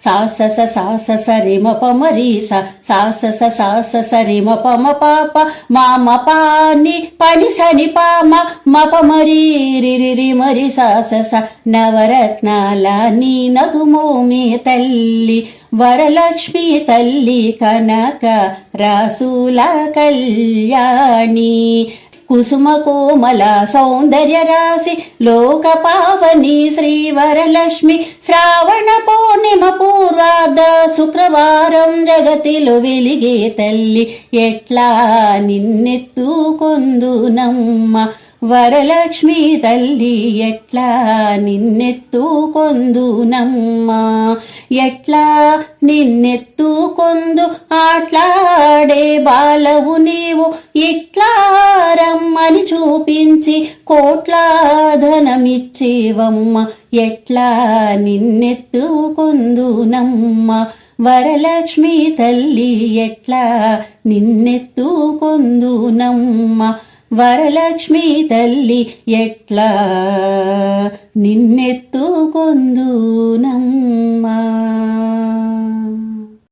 సాస సరి మ ప మరి సాస సరి మ ప మ పాప మామ పాని పని సని పామ మ ప మరి రి మరి సాస నవరత్నాల నీ నగుమోమే తల్లి వరలక్ష్మి తల్లి కనక రాసుల కళ్యాణి కుసుమ కోమల సౌందర్య రాశి లోక పావని శ్రీ వరలక్ష్మి శ్రావణ పౌర్ణిమ పూర్వార్ధ శుక్రవారం జగతిలో వెలిగే తల్లి ఎట్లా నిన్నెత్తుకొందునమ్మ వరలక్ష్మి తల్లి ఎట్లా నిన్నెత్తుకొందునమ్మ ఎట్లా నిన్నెత్తుకొందు ఆట్లాడే బాలవు నీవు ఇట్లా రమ్మని చూపించి కోట్ల ధనమిచ్చేవమ్మ ఎట్లా నిన్నెత్తుకొందునమ్మ వరలక్ష్మి తల్లి ఎట్లా నిన్నెత్తుకొందునమ్మ వరలక్ష్మి తల్లి ఎట్లా నిన్నెత్తుకొందునమ్మ